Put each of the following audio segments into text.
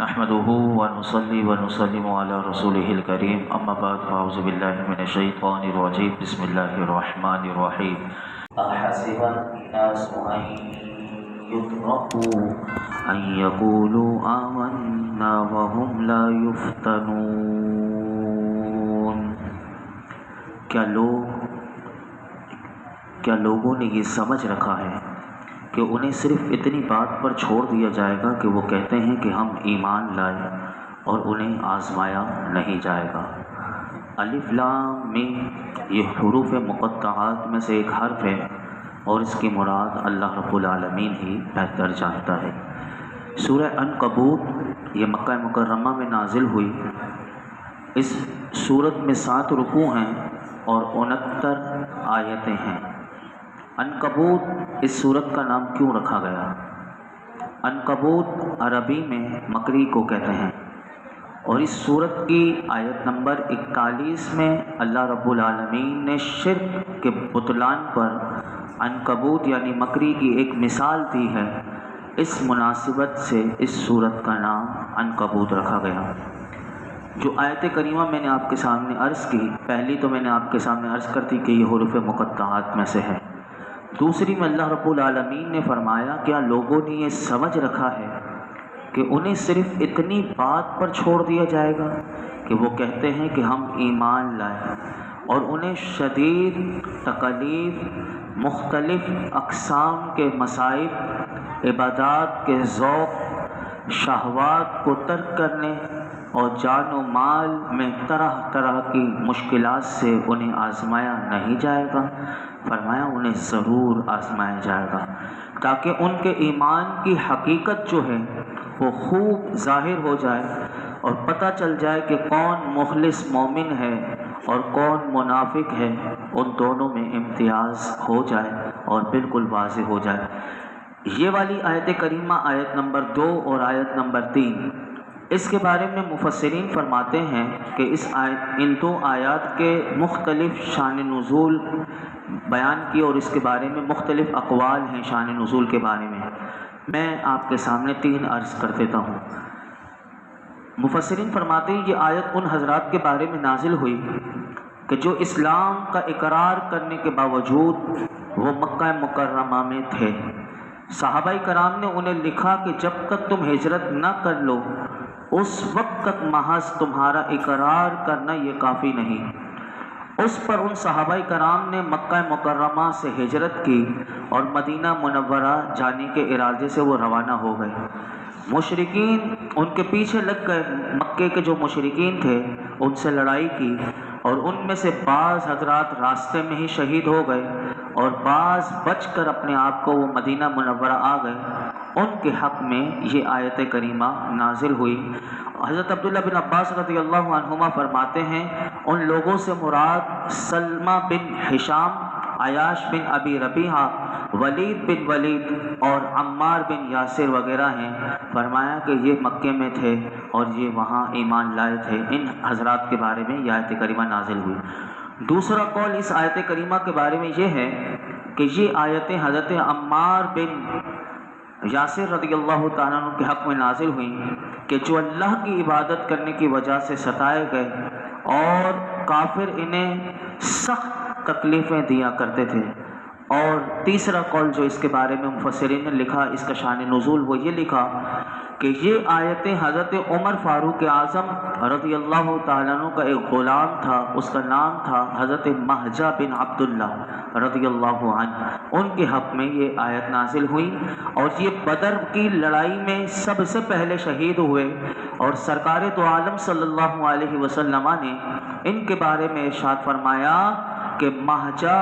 نحمده ونصلي ونسلم على رسوله الكريم أما بعد فأعوذ بالله من الشيطان الرجيم بسم الله الرحمن الرحيم أحسب الناس أن يتركوا أن يقولوا آمنا وهم لا يفتنون کیا لوگوں نے یہ سمجھ رکھا ہے کہ انہیں صرف اتنی بات پر چھوڑ دیا جائے گا کہ وہ کہتے ہیں کہ ہم ایمان لائے اور انہیں آزمایا نہیں جائے گا۔ الف لام میم یہ حروف مقطعات میں سے ایک حرف ہے اور اس کی مراد اللہ رب العالمین ہی بہتر جانتا ہے۔ سورہ عنکبوت یہ مکہ مکرمہ میں نازل ہوئی۔ اس سورت میں 7 رکوع ہیں اور 69 آیتیں ہیں۔ عنکبوت اس سورت کا نام کیوں رکھا گیا؟ عنکبوت عربی میں مکری کو کہتے ہیں، اور اس سورت کی آیت نمبر 41 میں اللہ رب العالمین نے شرک کے بطلان پر عنکبوت یعنی مکری کی ایک مثال دی ہے۔ اس مناسبت سے اس سورت کا نام عنکبوت رکھا گیا۔ جو آیت کریمہ میں نے آپ کے سامنے عرض کی، پہلی تو میں نے آپ کے سامنے عرض کر دی کہ یہ حروف مقطعات میں سے ہے۔ دوسری میں اللہ رب العالمین نے فرمایا کیا لوگوں نے یہ سمجھ رکھا ہے کہ انہیں صرف اتنی بات پر چھوڑ دیا جائے گا کہ وہ کہتے ہیں کہ ہم ایمان لائے، اور انہیں شدید تکالیف، مختلف اقسام کے مصائب، عبادات کے ذوق، شہوات کو ترک کرنے اور جان و مال میں طرح طرح کی مشکلات سے انہیں آزمایا نہیں جائے گا؟ فرمایا انہیں ضرور آزمایا جائے گا، تاکہ ان کے ایمان کی حقیقت جو ہے وہ خوب ظاہر ہو جائے اور پتہ چل جائے کہ کون مخلص مومن ہے اور کون منافق ہے، ان دونوں میں امتیاز ہو جائے اور بالکل واضح ہو جائے۔ یہ والی آیت کریمہ آیت نمبر 2 اور آیت نمبر 3 اس کے بارے میں مفسرین فرماتے ہیں کہ ان 2 آیات کے مختلف شان نزول بیان کی، اور اس کے بارے میں مختلف اقوال ہیں شان نزول کے بارے میں۔ میں آپ کے سامنے 3 عرض کر دیتا ہوں۔ مفسرین فرماتے ہیں یہ آیت ان حضرات کے بارے میں نازل ہوئی کہ جو اسلام کا اقرار کرنے کے باوجود وہ مکہ مکرمہ میں تھے۔ صحابہ کرام نے انہیں لکھا کہ جب تک تم ہجرت نہ کر لو اس وقت تک محض تمہارا اقرار کرنا یہ کافی نہیں۔ اس پر ان صحابہ کرام نے مکہ مکرمہ سے ہجرت کی اور مدینہ منورہ جانے کے ارادے سے وہ روانہ ہو گئے۔ مشرکین ان کے پیچھے لگ گئے، مکے کے جو مشرکین تھے ان سے لڑائی کی، اور ان میں سے بعض حضرات راستے میں ہی شہید ہو گئے اور بعض بچ کر اپنے آپ کو وہ مدینہ منورہ آ گئے۔ ان کے حق میں یہ آیت کریمہ نازل ہوئی۔ حضرت عبداللہ بن عباس رضی اللہ عنہما فرماتے ہیں ان لوگوں سے مراد سلمہ بن ہشام، عیاش بن ابی ربیعہ، ولید بن ولید اور عمار بن یاسر وغیرہ ہیں۔ فرمایا کہ یہ مکے میں تھے اور یہ وہاں ایمان لائے تھے۔ ان حضرات کے بارے میں یہ آیت کریمہ نازل ہوئی۔ دوسرا قول اس آیت کریمہ کے بارے میں یہ ہے کہ یہ آیتیں حضرت عمار بن یاسر رضی اللہ تعالیٰ عنہ کے حق میں نازل ہوئیں کہ جو اللہ کی عبادت کرنے کی وجہ سے ستائے گئے اور کافر انہیں سخت تکلیفیں دیا کرتے تھے۔ اور تیسرا قول جو اس کے بارے میں مفسرین نے لکھا، اس کا شان نزول وہ یہ لکھا کہ یہ آیتیں حضرت عمر فاروق اعظم رضی اللہ تعالیٰ عنہ کا ایک غلام تھا، اس کا نام تھا حضرت مہجہ بن عبداللہ رضی اللہ عنہ، ان کے حق میں یہ آیت نازل ہوئی۔ اور یہ بدر کی لڑائی میں سب سے پہلے شہید ہوئے، اور سرکار دو عالم صلی اللہ علیہ وسلم نے ان کے بارے میں ارشاد فرمایا کہ مہجہ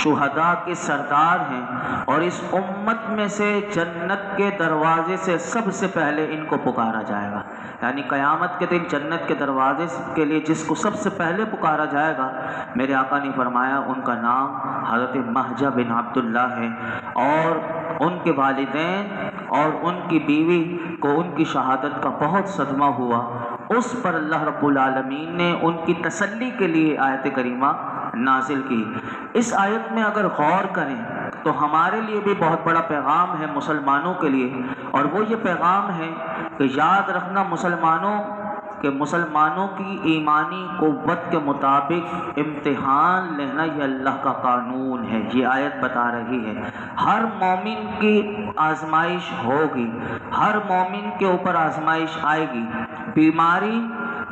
شہداء کے سردار ہیں، اور اس امت میں سے جنت کے دروازے سے سب سے پہلے ان کو پکارا جائے گا، یعنی قیامت کے دن جنت کے دروازے کے لیے جس کو سب سے پہلے پکارا جائے گا، میرے آقا نے فرمایا ان کا نام حضرت مہجہ بن عبداللہ ہے۔ اور ان کے والدین اور ان کی بیوی کو ان کی شہادت کا بہت صدمہ ہوا۔ اس پر اللہ رب العالمین نے ان کی تسلی کے لیے آیت کریمہ نازل کی۔ اس آیت میں اگر غور کریں تو ہمارے لیے بھی بہت بڑا پیغام ہے مسلمانوں کے لیے، اور وہ یہ پیغام ہے کہ یاد رکھنا مسلمانوں کی ایمانی قوت کے مطابق امتحان لینا یہ اللہ کا قانون ہے۔ یہ آیت بتا رہی ہے ہر مومن کی آزمائش ہوگی، ہر مومن کے اوپر آزمائش آئے گی، بیماری،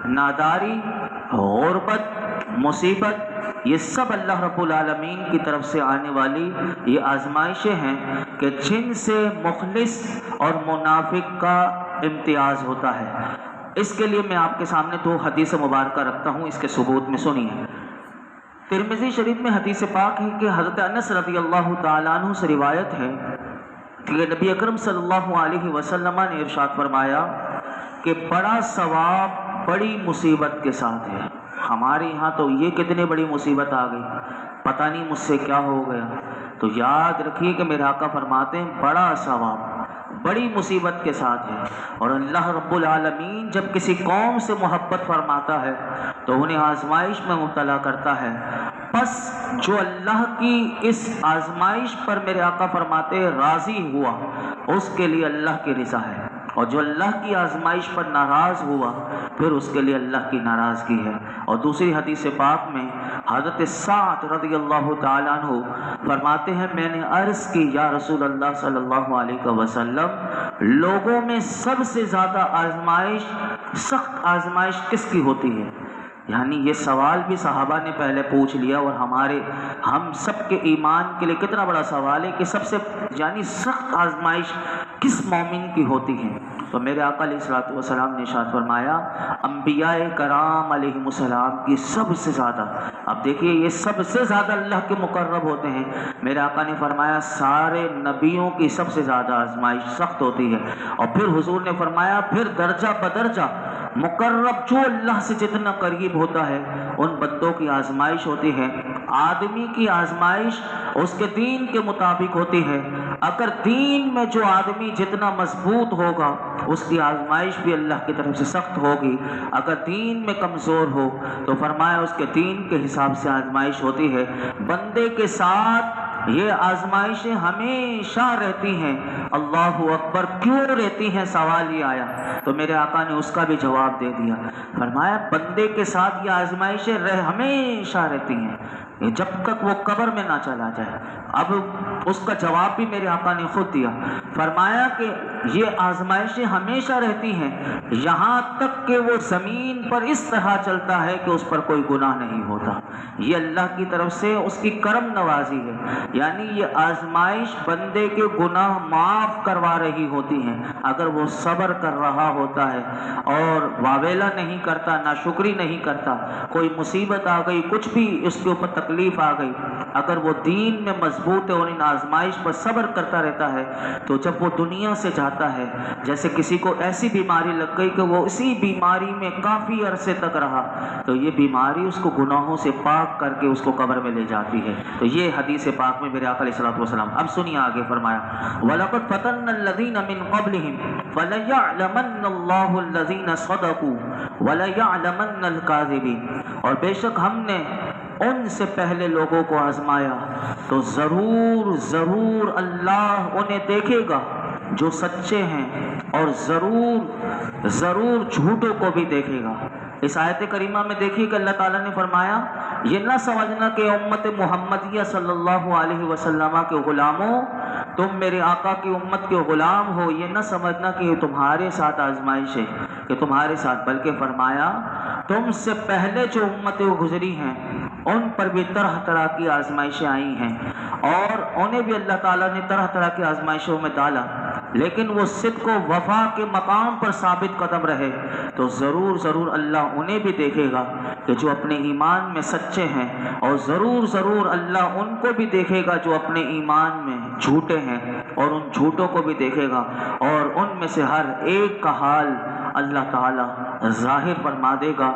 ناداری، غربت، مصیبت، یہ سب اللہ رب العالمین کی طرف سے آنے والی یہ آزمائشیں ہیں کہ جن سے مخلص اور منافق کا امتیاز ہوتا ہے۔ اس کے لیے میں آپ کے سامنے دو حدیث مبارکہ رکھتا ہوں، اس کے ثبوت میں سنیے۔ ترمذی شریف میں حدیث پاک ہے کہ حضرت انس رضی اللہ تعالیٰ عنہ سے روایت ہے کہ نبی اکرم صلی اللہ علیہ وسلم نے ارشاد فرمایا کہ بڑا ثواب بڑی مصیبت کے ساتھ ہے۔ ہمارے یہاں تو یہ کتنی بڑی مصیبت آ گئی، پتہ نہیں مجھ سے کیا ہو گیا، تو یاد رکھیے کہ میرے آقا فرماتے ہیں بڑا ثواب بڑی مصیبت کے ساتھ ہے۔ اور اللہ رب العالمین جب کسی قوم سے محبت فرماتا ہے تو انہیں آزمائش میں مبتلا کرتا ہے، بس جو اللہ کی اس آزمائش پر میرے آقا فرماتے ہیں راضی ہوا اس کے لیے اللہ کی رضا ہے، اور جو اللہ کی آزمائش پر ناراض ہوا پھر اس کے لیے اللہ کی ناراضگی ہے۔ اور دوسری حدیث پاک میں حضرت سعد رضی اللہ تعالیٰ عنہ فرماتے ہیں میں نے عرض کی یا رسول اللہ صلی اللہ علیہ وسلم لوگوں میں سب سے زیادہ آزمائش، سخت آزمائش کس کی ہوتی ہے؟ یعنی یہ سوال بھی صحابہ نے پہلے پوچھ لیا، اور ہم سب کے ایمان کے لیے کتنا بڑا سوال ہے کہ سب سے سخت آزمائش کس مومن کی ہوتی ہے؟ تو میرے آقا علیہ الصلوۃ والسلام نے ارشاد فرمایا انبیاء کرام علیہم السلام کی سب سے زیادہ۔ اب دیکھیے یہ سب سے زیادہ اللہ کے مقرب ہوتے ہیں، میرے آقا نے فرمایا سارے نبیوں کی سب سے زیادہ آزمائش سخت ہوتی ہے۔ اور پھر حضور نے فرمایا پھر درجہ بدرجہ مقرب جو اللہ سے جتنا قریب ہوتا ہے ان بندوں کی آزمائش ہوتی ہے۔ آدمی کی آزمائش اس کے دین کے مطابق ہوتی ہے، اگر دین میں جو آدمی جتنا مضبوط ہوگا اس کی آزمائش بھی اللہ کی طرف سے سخت ہوگی، اگر دین میں کمزور ہو تو فرمایا اس کے دین کے حساب سے آزمائش ہوتی ہے۔ بندے کے ساتھ یہ آزمائشیں ہمیشہ رہتی ہیں۔ اللہ اکبر، کیوں رہتی ہیں؟ سوال یہ آیا تو میرے آقا نے اس کا بھی جواب دے دیا، فرمایا بندے کے ساتھ یہ آزمائشیں ہمیشہ رہتی ہیں جب تک وہ قبر میں نہ چلا جائے۔ اب اس کا جواب بھی میرے آقا نے خود دیا، فرمایا کہ یہ آزمائشیں ہمیشہ رہتی ہیں یہاں تک کہ وہ زمین پر اس طرح چلتا ہے کہ اس پر کوئی گناہ نہیں ہوتا۔ یہ اللہ کی طرف سے اس کی کرم نوازی ہے، یعنی یہ آزمائش بندے کے گناہ معاف کروا رہی ہوتی ہیں اگر وہ صبر کر رہا ہوتا ہے اور واویلا نہیں کرتا، ناشکری نہیں کرتا، کوئی مصیبت آ گئی، کچھ بھی اس کے اوپر تکلیف آ گئی، اگر وہ دین میں مضبوط ہے اور ان آزمائش پر صبر کرتا رہتا ہے تو جب وہ دنیا سے جاتا ہے، جیسے کسی کو ایسی بیماری لگ گئی کہ وہ اسی بیماری میں کافی عرصے تک رہا تو یہ بیماری اس کو گناہوں سے پاک کر کے اس کو قبر میں لے جاتی ہے۔ تو یہ حدیث پاک میں میرے آقا علیہ الصلوۃ والسلام۔ اب سنیے آگے فرمایا وَلَقَدْ فَتَنَّا الَّذِينَ مِنْ قَبْلِهِمْ فَلَيَعْلَمَنَّ اللَّهُ الَّذِينَ صَدَقُوا وَلَيَعْلَمَنَّ الْكَاذِبِينَ، اور بے شک ہم نے ان سے پہلے لوگوں کو آزمایا تو ضرور ضرور اللہ انہیں دیکھے گا جو سچے ہیں، اور ضرور ضرور جھوٹوں کو بھی دیکھے گا۔ اس آیت کریمہ میں دیکھیے کہ اللہ تعالیٰ نے فرمایا یہ نہ سمجھنا کہ امت محمدیہ صلی اللہ علیہ وسلم کے غلاموں تم میرے آقا کی امت کے غلام ہو، یہ نہ سمجھنا کہ یہ تمہارے ساتھ آزمائش ہے کہ تمہارے ساتھ، بلکہ فرمایا تم سے پہلے جو امتیں گزری ہیں ان پر بھی طرح طرح کی آزمائشیں آئی ہیں، اور انہیں بھی اللہ تعالیٰ نے طرح طرح کی آزمائشوں میں ڈالا، لیکن وہ صدق و وفا کے مقام پر ثابت قدم رہے تو ضرور ضرور اللہ انہیں بھی دیکھے گا کہ جو اپنے ایمان میں سچے ہیں، اور ضرور ضرور اللہ ان کو بھی دیکھے گا جو اپنے ایمان میں جھوٹے ہیں، اور ان جھوٹوں کو بھی دیکھے گا، اور ان میں سے ہر ایک کا حال اللہ تعالیٰ ظاہر فرما دے گا۔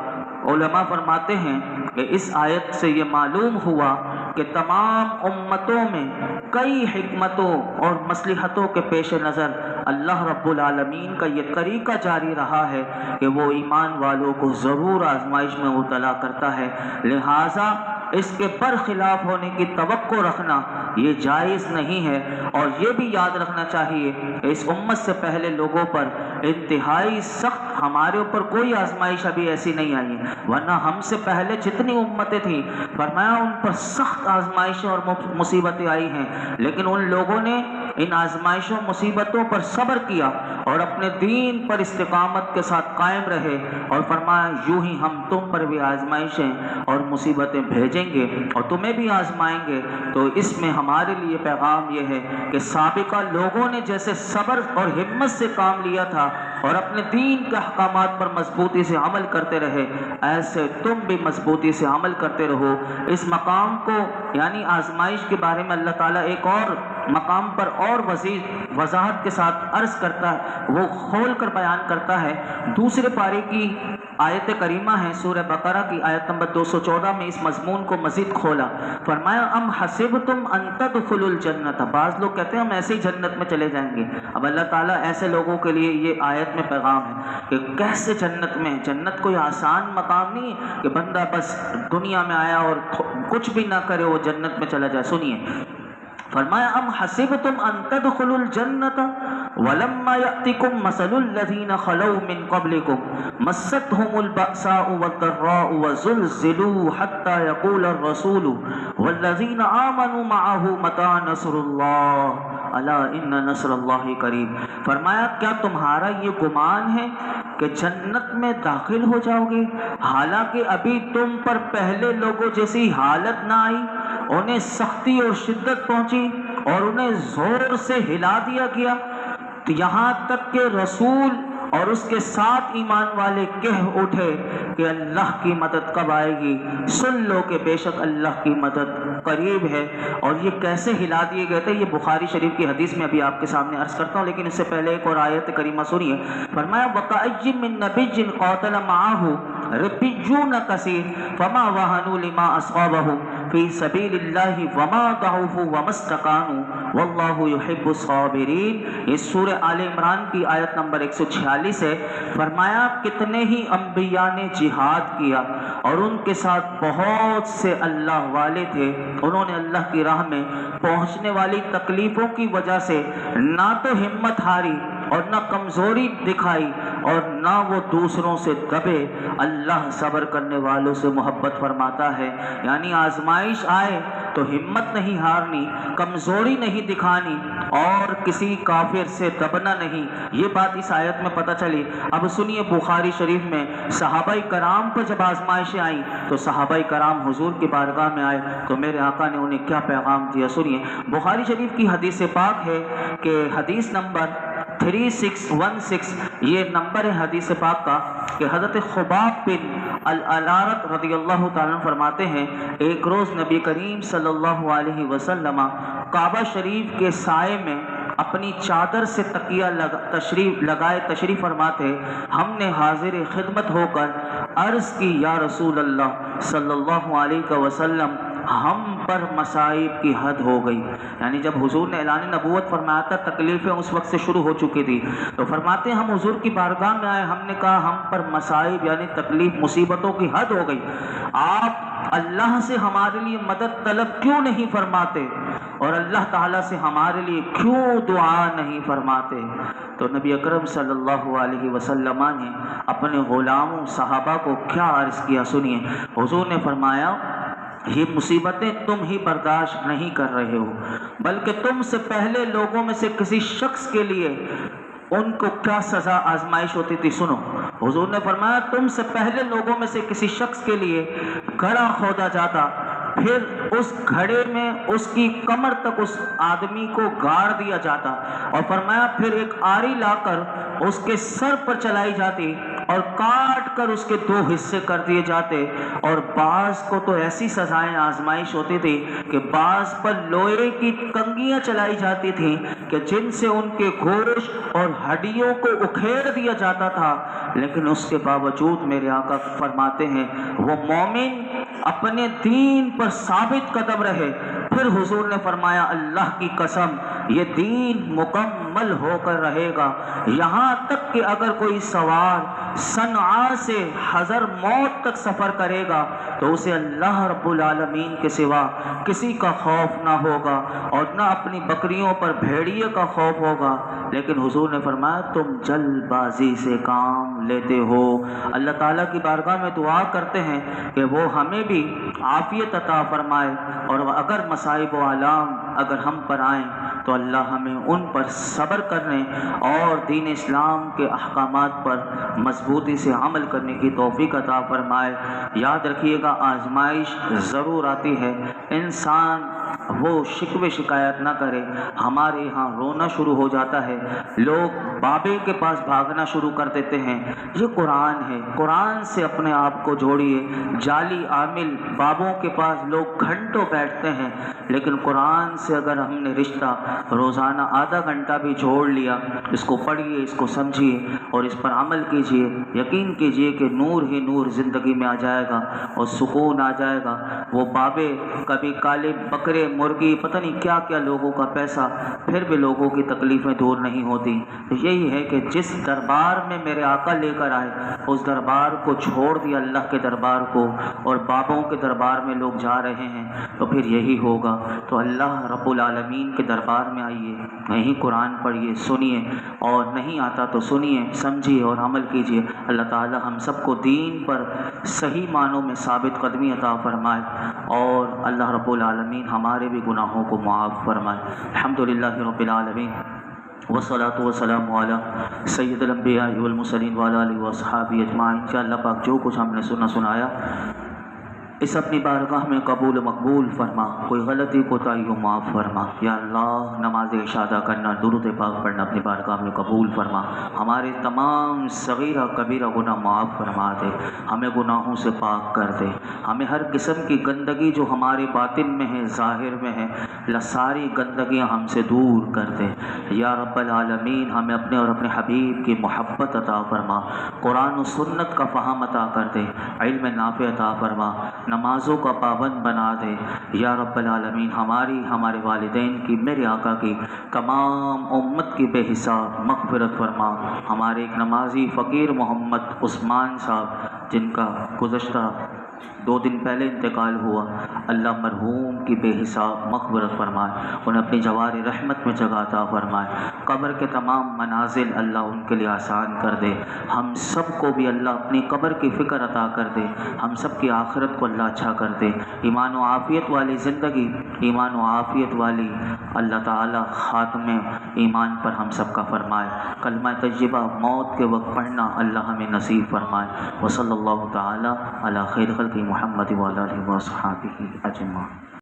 علماء فرماتے ہیں کہ اس آیت سے یہ معلوم ہوا کہ تمام امتوں میں کئی حکمتوں اور مصلحتوں کے پیش نظر اللہ رب العالمین کا یہ طریقہ جاری رہا ہے کہ وہ ایمان والوں کو ضرور آزمائش میں مبتلا کرتا ہے، لہٰذا اس کے برخلاف ہونے کی توقع رکھنا یہ جائز نہیں ہے۔ اور یہ بھی یاد رکھنا چاہیے کہ اس امت سے پہلے لوگوں پر انتہائی سخت، ہمارے اوپر کوئی آزمائش ابھی ایسی نہیں آئی ہے، ورنہ ہم سے پہلے جتنی امتیں تھیں فرمایا ان پر سخت آزمائشیں اور مصیبتیں آئی ہیں، لیکن ان لوگوں نے ان آزمائشوں مصیبتوں پر صبر کیا اور اپنے دین پر استقامت کے ساتھ قائم رہے، اور فرمایا یوں ہی ہم تم پر بھی آزمائشیں اور مصیبتیں بھیجیں گے اور تمہیں بھی آزمائیں گے۔ تو اس میں ہمارے لیے پیغام یہ ہے کہ سابقہ لوگوں نے جیسے صبر اور ہمت سے کام لیا تھا اور اپنے دین کے احکامات پر مضبوطی سے عمل کرتے رہے، ایسے تم بھی مضبوطی سے عمل کرتے رہو۔ اس مقام کو یعنی آزمائش کے بارے میں اللہ تعالیٰ ایک اور مقام پر اور وضاحت کے ساتھ عرض کرتا ہے، وہ کھول کر بیان کرتا ہے۔ دوسرے پارے کی آیت کریمہ ہے سورہ بقرہ کی آیت نمبر 214 میں اس مضمون کو مزید کھولا، فرمایا ام حسبتم ان تدخلوا الجنت، بعض لوگ کہتے ہیں ہم ایسے ہی جنت میں چلے جائیں گے۔ اب اللہ تعالیٰ ایسے لوگوں کے لیے یہ آیت میں پیغام ہے کہ کیسے جنت میں، جنت کوئی آسان مقام نہیں ہے کہ بندہ بس دنیا میں آیا اور کچھ بھی نہ کرے وہ جنت میں چلا جائے۔ سنیے فرمایا ام حسبتم ان تدخلوا الجنت ولما يأتكم مثل الذين خلوا من قبلكم مستهم البأساء والضراء وزلزلوا حتى يقول الرسول والذين آمنوا معه متى نصر الله الا ان نصر الله قریب۔ فرمایا کیا تمہارا یہ گمان ہے کہ جنت میں داخل ہو جاؤ گے حالانکہ ابھی تم پر پہلے لوگوں جیسی حالت نہ آئی، انہیں سختی اور شدت پہنچی اور انہیں زور سے ہلا دیا گیا، یہاں تک کہ رسول اور اس کے ساتھ ایمان والے کہہ اٹھے کہ اللہ کی مدد کب آئے گی، سن لو کہ بے شک اللہ کی مدد قریب ہے۔ اور یہ کیسے ہلا دیے گئے تھے یہ بخاری شریف کی حدیث میں ابھی آپ کے سامنے عرض کرتا ہوں، لیکن اس سے پہلے ایک اور آیت کریمہ سنیے۔ فرمایا وَكَأَيٍّ مِّن نَبِيٍّ قَاتَلَ مَعَهُ رِبِّيُّونَ كَثِيرٌ فَمَا وَهَنُوا لِمَا أَصَابَهُمْ فِي سَبِيلِ اللَّهِ وَمَا ضَعُفُوا وَمَا اسْتَكَانُوا وَاللَّهُ يُحِبُّ الصَّابِرِينَ۔ یہ سورہ آل عمران کی آیت نمبر 146 ہے۔ فرمایا کتنے ہی انبیاء نے جہاد کیا اور ان کے ساتھ بہت سے اللہ والے تھے، انہوں نے اللہ کی راہ میں پہنچنے والی تکلیفوں کی وجہ سے نہ تو ہمت ہاری اور نہ کمزوری دکھائی اور نہ وہ دوسروں سے دبے۔ اللہ صبر کرنے والوں سے محبت فرماتا ہے، یعنی آزمائش آئے تو ہمت نہیں ہارنی، کمزوری نہیں دکھانی اور کسی کافر سے دبنا نہیں۔ یہ بات اس آیت میں پتہ چلی۔ اب سنیے بخاری شریف میں صحابہ کرام پر جب آزمائشیں آئیں تو صحابہ کرام حضور کی بارگاہ میں آئے تو میرے آقا نے انہیں کیا پیغام دیا، سنیے۔ بخاری شریف کی حدیث پاک ہے کہ حدیث نمبر 3616 یہ نمبر ہے حدیث پاک کا کہ حضرت خباب بن الارت رضی اللہ تعالیٰ فرماتے ہیں ایک روز نبی کریم صلی اللہ علیہ وسلم کعبہ شریف کے سائے میں اپنی چادر سے تکیہ لگائے تشریف فرماتے، ہم نے حاضر خدمت ہو کر عرض کی یا رسول اللہ صلی اللہ علیہ وسلم ہم پر مصائب کی حد ہو گئی۔ یعنی جب حضور نے اعلان نبوت فرمایا تھا تکلیفیں اس وقت سے شروع ہو چکی تھی، تو فرماتے ہیں ہم حضور کی بارگاہ میں آئے، ہم نے کہا ہم پر مصائب یعنی تکلیف مصیبتوں کی حد ہو گئی، آپ اللہ سے ہمارے لیے مدد طلب کیوں نہیں فرماتے اور اللہ تعالیٰ سے ہمارے لیے کیوں دعا نہیں فرماتے؟ تو نبی اکرم صلی اللہ علیہ وسلم نے اپنے غلاموں صحابہ کو کیا عرض کیا، سنیے۔ حضور نے فرمایا یہ مصیبتیں تم ہی برداشت نہیں کر رہے ہو، بلکہ تم سے پہلے لوگوں میں سے کسی شخص کے لیے ان کو کیا سزا آزمائش ہوتی تھی، سنو۔ حضور نے فرمایا تم سے پہلے لوگوں میں سے کسی شخص کے لیے گھڑا کھودا جاتا، پھر اس گھڑے میں اس کی کمر تک اس آدمی کو گاڑ دیا جاتا، اور فرمایا پھر ایک آری لا کر اس کے سر پر چلائی جاتی اور کاٹ کر اس کے دو حصے کر دیے جاتے، اور بعض کو تو ایسی سزائیں آزمائش ہوتی تھی کہ بعض پر لوہے کی کنگیاں چلائی جاتی تھیں کہ جن سے ان کے گوشت اور ہڈیوں کو اکھیڑ دیا جاتا تھا، لیکن اس کے باوجود میرے آقا فرماتے ہیں وہ مومن اپنے دین پر ثابت قدم رہے۔ پھر حضور نے فرمایا اللہ کی قسم یہ دین مکمل مکمل ہو کر رہے گا، یہاں تک کہ اگر کوئی سوار صنعاء سے حضر موت تک سفر کرے گا تو اسے اللہ رب العالمین کے سوا کسی کا خوف نہ ہوگا اور نہ اپنی بکریوں پر بھیڑیے کا خوف ہوگا۔ لیکن حضور نے فرمایا تم جلد بازی سے کام لیتے ہو۔ اللہ تعالیٰ کی بارگاہ میں دعا کرتے ہیں کہ وہ ہمیں بھی عافیت عطا فرمائے، اور اگر مصائب و آلام اگر ہم پر آئیں تو اللہ ہمیں ان پر صبر کرنے اور دین اسلام کے احکامات پر مضبوطی سے عمل کرنے کی توفیق عطا فرمائے۔ یاد رکھیے گا آزمائش ضرور آتی ہے، انسان وہ شکوے شکایت نہ کرے۔ ہمارے یہاں رونا شروع ہو جاتا ہے، لوگ بابے کے پاس بھاگنا شروع کر دیتے ہیں۔ یہ قرآن ہے، قرآن سے اپنے آپ کو جوڑیے۔ جعلی عامل بابوں کے پاس لوگ گھنٹوں بیٹھتے ہیں، لیکن قرآن سے اگر ہم نے رشتہ روزانہ آدھا گھنٹہ بھی جوڑ لیا، اس کو پڑھیے، اس کو سمجھیے اور اس پر عمل کیجیے، یقین کیجیے کہ نور ہی نور زندگی میں آ جائے گا اور سکون آ جائے گا۔ وہ بابے کبھی کالے بکرے مرغی پتہ نہیں کیا کیا لوگوں کا پیسہ، پھر بھی لوگوں کی تکلیفیں دور نہیں ہوتی۔ تو یہی ہے کہ جس دربار میں میرے آقا لے کر آئے اس دربار کو چھوڑ دیا اللہ کے دربار کو، اور بابوں کے دربار میں لوگ جا رہے ہیں، تو پھر یہی ہوگا۔ تو اللہ رب العالمین کے دربار میں آئیے، نہیں قرآن پڑھیے، سنیے، اور نہیں آتا تو سنیے، سمجھیے اور عمل کیجیے۔ اللہ تعالی ہم سب کو دین پر صحیح معنوں میں ثابت قدمی عطا فرمائے، اور اللہ رب العالمین ہمارے بھی گناہوں کو معاف فرمائے۔ الحمدللہ رب العالمین، والصلاة والسلام علی سید الانبیاء والمرسلین وعلی آلہ واصحابہ اجمعین۔ کہ اللہ پاک جو کچھ ہم نے سنایا اس اپنی بارگاہ میں قبول و مقبول فرما، کوئی غلطی کوتاہی کو معاف فرما۔ یا اللہ نماز عشاء کرنا، درود پاک پڑھنا اپنی بارگاہ میں قبول فرما، ہمارے تمام صغیرہ کبیرہ گناہ معاف فرما دے، ہمیں گناہوں سے پاک کر دے، ہمیں ہر قسم کی گندگی جو ہمارے باطن میں ہے، ظاہر میں ہے، ساری گندگیاں ہم سے دور کر دے۔ یا رب العالمین ہمیں اپنے اور اپنے حبیب کی محبت عطا فرما، قرآن و سنت کا فہم عطا کر دے، علم نافع عطا فرما، نمازوں کا پابند بنا دے۔ یا رب العالمین ہماری، ہمارے والدین کی، میرے آقا کی، تمام امت کی بے حساب مغفرت فرما۔ ہمارے ایک نمازی فقیر محمد عثمان صاحب جن کا گزشتہ 2 دن پہلے انتقال ہوا، اللہ مرحوم کی بے حساب مغفرت فرمائے، انہیں اپنی جوار رحمت میں جگہ عطا فرمائے، قبر کے تمام منازل اللہ ان کے لیے آسان کر دے، ہم سب کو بھی اللہ اپنی قبر کی فکر عطا کر دے، ہم سب کی آخرت کو اللہ اچھا کر دے، ایمان و عافیت والی زندگی، ایمان و عافیت والی اللہ تعالی خاتمے ایمان پر ہم سب کا فرمائے، کلمہ طیبہ موت کے وقت پڑھنا اللہ ہمیں نصیب فرمائے۔ وصلی اللہ تعالی علی خیر خلق محمد وعلی آلہ وصحبہ اجمعین۔